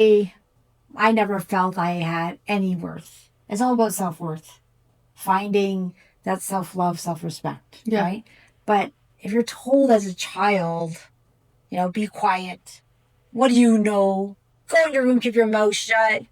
I never felt I had any worth. It's all about self-worth. Finding that self-love, self-respect, Yeah. right? But if you're told as a child, be quiet. What do you know? Go in your room, keep your mouth shut.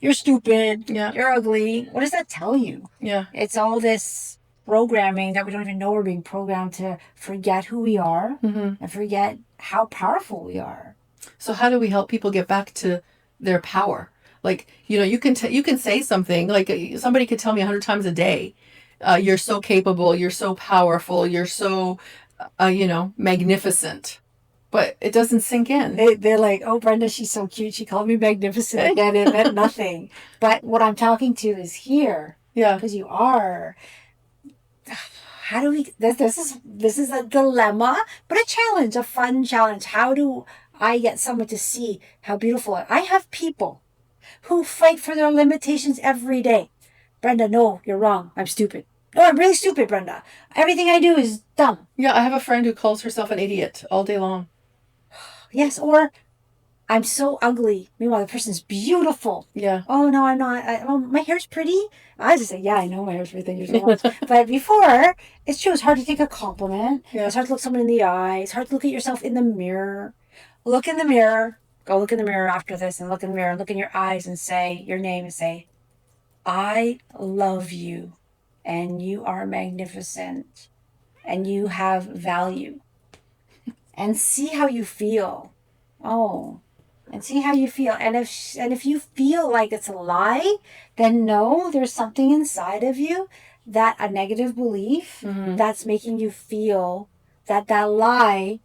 You're stupid. Yeah. You're ugly. What does that tell you? Yeah. It's all this programming that we don't even know we're being programmed to forget who we are and forget how powerful we are. So how do we help people get back to their power? Like, you can you can say something like somebody could tell me 100 times a day, you're so capable, you're so powerful, you're so, magnificent, but it doesn't sink in. They're like, oh, Brenda, she's so cute. She called me magnificent, and it meant nothing. But what I'm talking to is here. Yeah. Because you are. How do we? This is a dilemma, but a challenge, a fun challenge. How do I get someone to see how beautiful I have people who fight for their limitations every day. Brenda, no, you're wrong. I'm stupid. No, I'm really stupid, Brenda. Everything I do is dumb. Yeah, I have a friend who calls herself an idiot all day long. Yes, or I'm so ugly. Meanwhile, the person's beautiful. Yeah. Oh, no, I'm not. My hair's pretty. I just say, yeah, I know my hair's pretty. Thank you so much. But before, it's true. It's hard to take a compliment. Yeah. It's hard to look someone in the eye. It's hard to look at yourself in the mirror. Look in the mirror. Go look in the mirror after this and look in the mirror. Look in your eyes and say your name and say, I love you. And you are magnificent. And you have value. And see how you feel. Oh, and see how you feel. And if you feel like it's a lie, then know there's something inside of you, that a negative belief that's making you feel that lie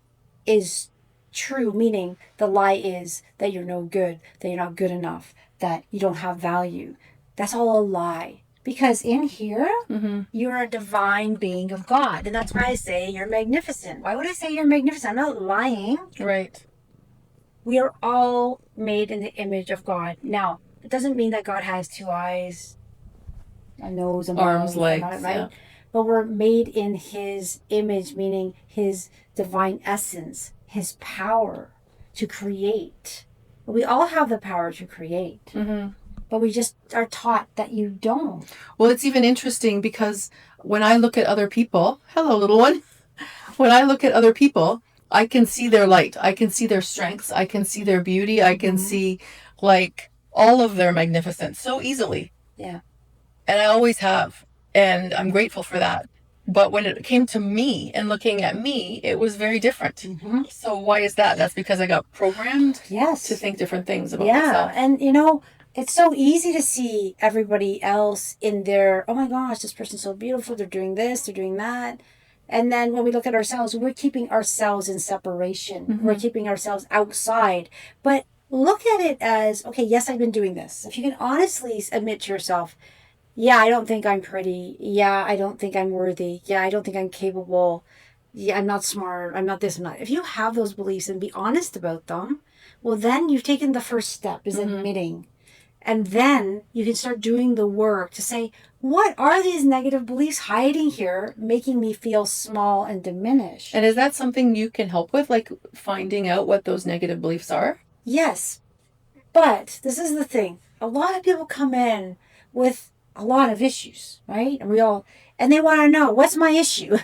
is true, meaning the lie is that you're no good, that you're not good enough, that you don't have value. That's all a lie. Because in here, you're a divine being of God. And that's why I say you're magnificent. Why would I say you're magnificent? I'm not lying. Right. We are all made in the image of God. Now, it doesn't mean that God has two eyes, a nose, and arms, legs, right? Yeah. But we're made in His image, meaning His divine essence, His power to create. We all have the power to create. But we just are taught that you don't. Well, it's even interesting because when I look at other people, hello, little one. When I look at other people, I can see their light. I can see their strengths. I can see their beauty. I can see like all of their magnificence so easily. Yeah. And I always have. And I'm grateful for that. But when it came to me and looking at me, it was very different. So why is that? That's because I got programmed to think different things about myself. And it's so easy to see everybody else in their, oh my gosh, this person's so beautiful. They're doing this, they're doing that. And then when we look at ourselves, we're keeping ourselves in separation. We're keeping ourselves outside. But look at it as, okay, yes, I've been doing this. If you can honestly admit to yourself, yeah, I don't think I'm pretty. Yeah, I don't think I'm worthy. Yeah, I don't think I'm capable. Yeah, I'm not smart. I'm not this, I'm not. If you have those beliefs and be honest about them, well, then you've taken the first step, is admitting. And then you can start doing the work to say, what are these negative beliefs hiding here, making me feel small and diminished? And is that something you can help with, like finding out what those negative beliefs are? Yes. But this is the thing. A lot of people come in with a lot of issues, right? And they want to know, what's my issue?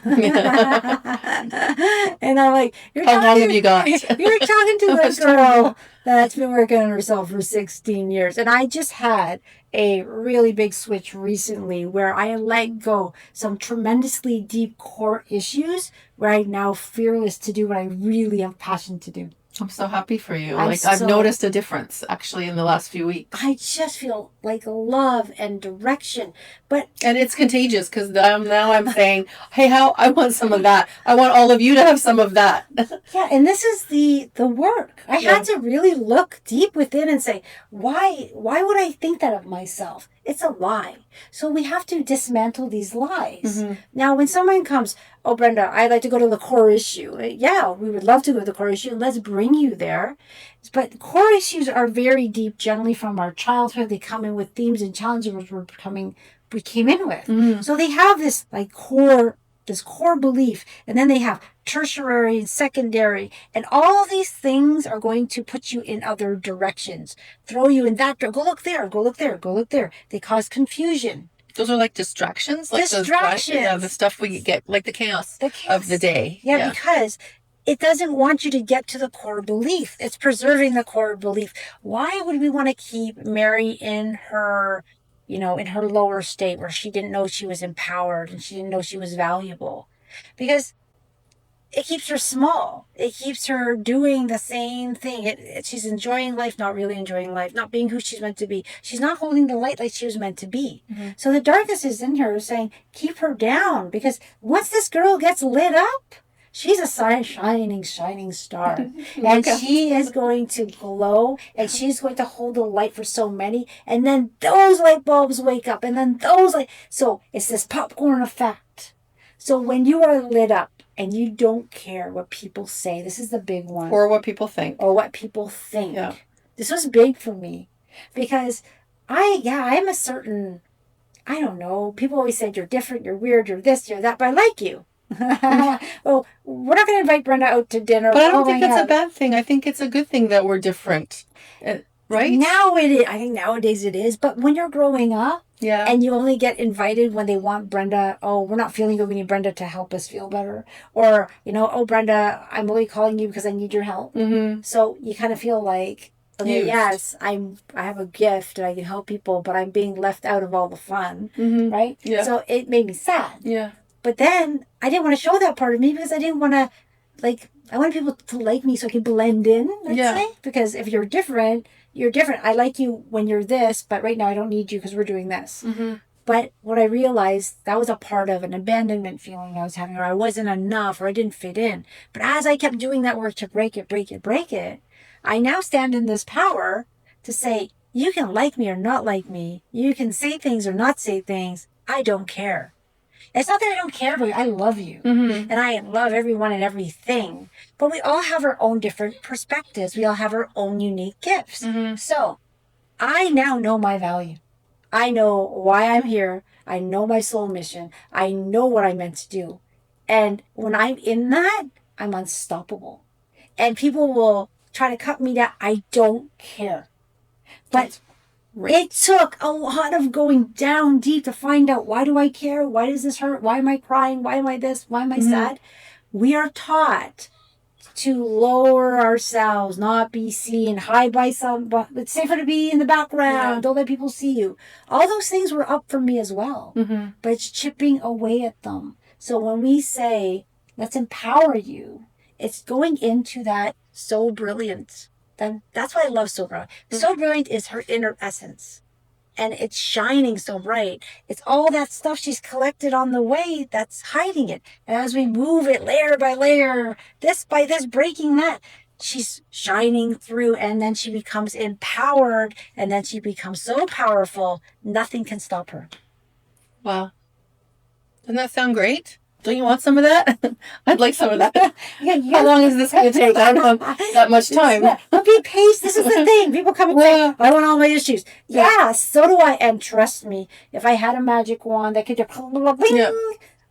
And I'm like, how long have you got? You're talking to a girl that's been working on herself for 16 years. And I just had a really big switch recently where I let go some tremendously deep core issues where I'm now fearless to do what I really have passion to do. I'm so happy for you. I've noticed a difference actually in the last few weeks. I just feel like love and direction. And it's contagious because now I'm saying, hey, I want some of that. I want all of you to have some of that. Yeah, and this is the work. I had to really look deep within and say, why would I think that of myself? It's a lie. So we have to dismantle these lies. Now, when someone comes, oh, Brenda, I'd like to go to the core issue. Yeah, we would love to go to the core issue. Let's bring you there. But core issues are very deep, generally from our childhood. They come in with themes and challenges we came in with. So they have this like core this core belief, and then they have tertiary and secondary, and all these things are going to put you in other directions, throw you in that direction. Go look there, go look there, go look there. They cause confusion. Those are like distractions? Like Distractions. the stuff we get, like the chaos, The chaos of the day. Yeah, because it doesn't want you to get to the core belief. It's preserving the core belief. Why would we want to keep Mary in her, in her lower state where she didn't know she was empowered and she didn't know she was valuable? Because it keeps her small. It keeps her doing the same thing. She's enjoying life, not really enjoying life, not being who she's meant to be. She's not holding the light like she was meant to be. Mm-hmm. So the darkness is in her saying, keep her down. Because once this girl gets lit up, she's a shining star. And she is going to glow, and she's going to hold the light for so many. And then those light bulbs wake up, and then so it's this popcorn effect. So when you are lit up, and you don't care what people say. This is the big one. Or what people think. Yeah. This was big for me. Because I'm a certain, I don't know. People always said you're different, you're weird, you're this, you're that, but I like you. Well, we're not going to invite Brenda out to dinner. But I don't think it's a bad thing. I think it's a good thing that we're different. Right? Now it is. I think nowadays it is. But when you're growing up, and you only get invited when they want Brenda, we're not feeling good, we need Brenda to help us feel better. Or, Brenda, I'm only calling you because I need your help. Mm-hmm. So you kind of feel like, okay, yes, I have a gift and I can help people, but I'm being left out of all the fun, right? Yeah. So it made me sad. Yeah. But then I didn't want to show that part of me because I didn't want to, I wanted people to like me so I could blend in, let's say. Because if you're different, you're different. I like you when you're this, but right now I don't need you because we're doing this. Mm-hmm. But what I realized, that was a part of an abandonment feeling I was having, or I wasn't enough, or I didn't fit in. But as I kept doing that work to break it, I now stand in this power to say, you can like me or not like me. You can say things or not say things. I don't care. It's not that I don't care about you. I love you. Mm-hmm. And I love everyone and everything. But we all have our own different perspectives. We all have our own unique gifts. Mm-hmm. So I now know my value. I know why I'm here. I know my soul mission. I know what I'm meant to do. And when I'm in that, I'm unstoppable. And people will try to cut me down. I don't care. But it took a lot of going down deep to find out, why do I care? Why does this hurt? Why am I crying? Why am I this? Why am I sad? We are taught to lower ourselves, not be seen, hide by but it's safer to be in the background. Yeah. Don't let people see you. All those things were up for me as well. Mm-hmm. But it's chipping away at them. So when we say, let's empower you, it's going into that so brilliant. Then that's why I love So Brilliant. So Brilliant is her inner essence. And it's shining so bright. It's all that stuff she's collected on the way that's hiding it. And as we move it layer by layer, this by this, breaking that, she's shining through, and then she becomes empowered, and then she becomes so powerful, nothing can stop her. Wow. Doesn't that sound great? Don't you want some of that? I'd like some of that. How long is this going to take? I don't have that much time. But be patient. This is the thing. People come and say, I want all my issues. Yeah, so do I. And trust me, if I had a magic wand that could just,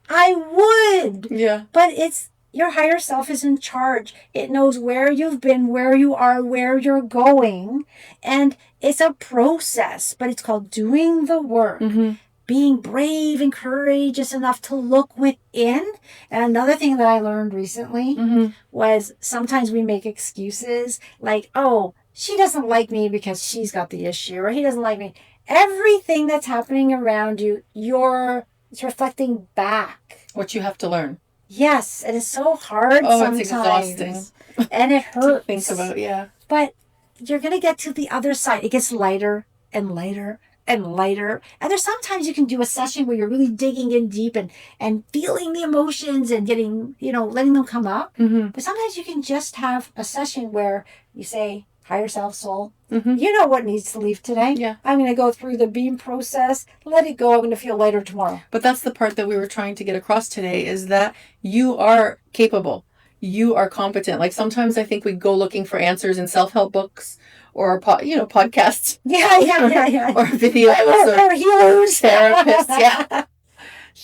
I would. Yeah. But it's, your higher self is in charge. It knows where you've been, where you are, where you're going. And it's a process, but it's called doing the work. Mm-hmm. Being brave and courageous enough to look within. And another thing that I learned recently was sometimes we make excuses like, oh, she doesn't like me because she's got the issue, or he doesn't like me. Everything that's happening around you, it's reflecting back. What you have to learn. Yes, and it's so hard sometimes. It's exhausting. And it hurts. To think about, yeah. But you're going to get to the other side. It gets lighter and lighter and lighter. And there's sometimes you can do a session where you're really digging in deep and feeling the emotions and getting, letting them come up. Mm-hmm. But sometimes you can just have a session where you say, higher self, soul, you know what needs to leave today. Yeah. I'm going to go through the beam process, let it go. I'm going to feel lighter tomorrow. But that's the part that we were trying to get across today, is that you are capable. You are competent. Like sometimes I think we go looking for answers in self-help books or podcasts. Yeah. Or videos. Or healers. Therapists. Yeah.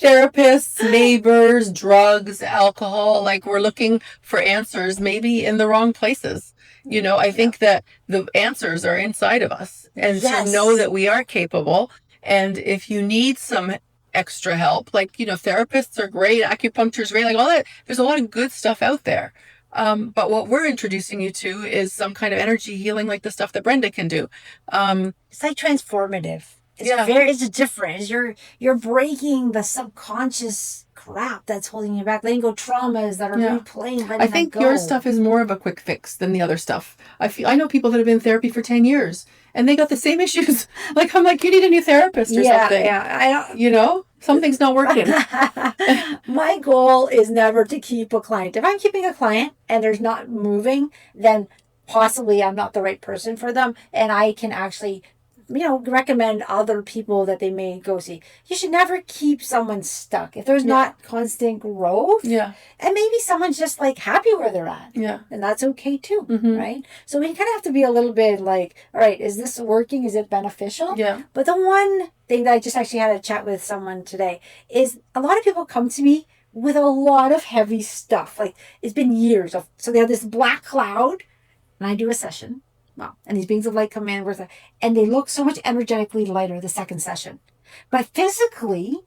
therapists, neighbors, drugs, alcohol, like we're looking for answers maybe in the wrong places. I think that the answers are inside of us. And to know Yes. that we are capable. And if you need some extra help, like, therapists are great, acupuncture is great, like all that, there's a lot of good stuff out there. But what we're introducing you to is some kind of energy healing, like the stuff that Brenda can do. It's like transformative. It's Yeah. it's different. You're breaking the subconscious crap that's holding you back, letting go traumas that are Yeah. replaying, letting I that think go. your stuff is more of a quick fix than the other stuff. I know people that have been in therapy for 10 years and they got the same issues. Like, I'm like, you need a new therapist or something. Yeah, I don't. Something's not working. My goal is never to keep a client. If I'm keeping a client and there's not moving, then possibly I'm not the right person for them, and I can actually, recommend other people that they may go see. You should never keep someone stuck if there's not constant growth. Yeah. And maybe someone's just like happy where they're at. Yeah. And that's okay too, Mhm. right? So we kind of have to be a little bit like, all right, is this working? Is it beneficial? Yeah. But the one thing that I just actually had a chat with someone today is a lot of people come to me with a lot of heavy stuff. Like it's been years of, so they have this black cloud and I do a session. Wow. And these beings of light come in and they look so much energetically lighter the second session. But physically,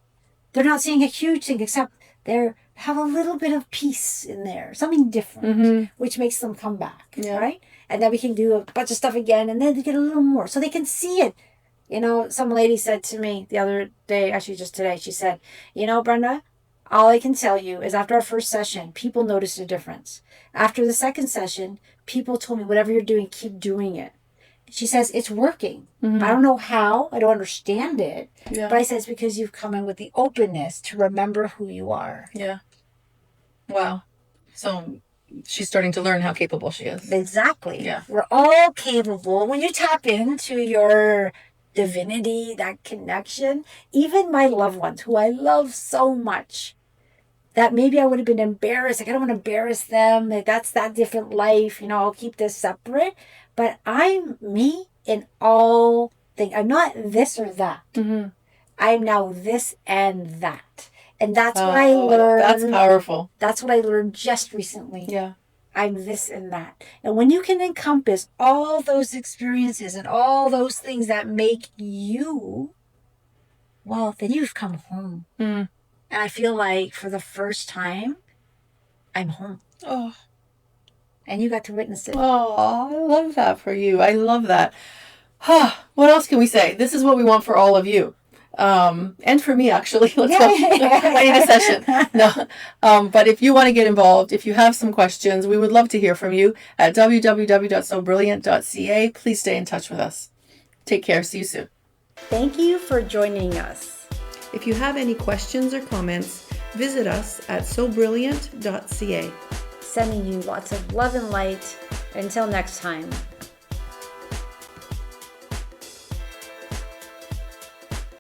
they're not seeing a huge thing except they have a little bit of peace in there, something different, which makes them come back, right? And then we can do a bunch of stuff again, and then they get a little more, so they can see it. Some lady said to me the other day, actually just today, she said, Brenda, all I can tell you is after our first session, people noticed a difference. After the second session, people told me, whatever you're doing, keep doing it. She says, it's working. I don't know how. I don't understand it. Yeah. But I said, it's because you've come in with the openness to remember who you are. Yeah. Wow. So she's starting to learn how capable she is. Exactly. Yeah. We're all capable. When you tap into your divinity, that connection, even my loved ones, who I love so much, that maybe I would have been embarrassed. Like, I don't want to embarrass them. That's that different life. I'll keep this separate. But I'm me in all things. I'm not this or that. Mm-hmm. I'm now this and that. And that's what I learned. That's powerful. That's what I learned just recently. Yeah. I'm this and that. And when you can encompass all those experiences and all those things that make you, well, then you've come home. Mm. And I feel like for the first time, I'm home. Oh. And you got to witness it. Oh, I love that for you. I love that. What else can we say? This is what we want for all of you. And for me, actually. Let's go. I need a session. No. But if you want to get involved, if you have some questions, we would love to hear from you at www.sobrilliant.ca. Please stay in touch with us. Take care. See you soon. Thank you for joining us. If you have any questions or comments, visit us at sobrilliant.ca. Sending you lots of love and light. Until next time.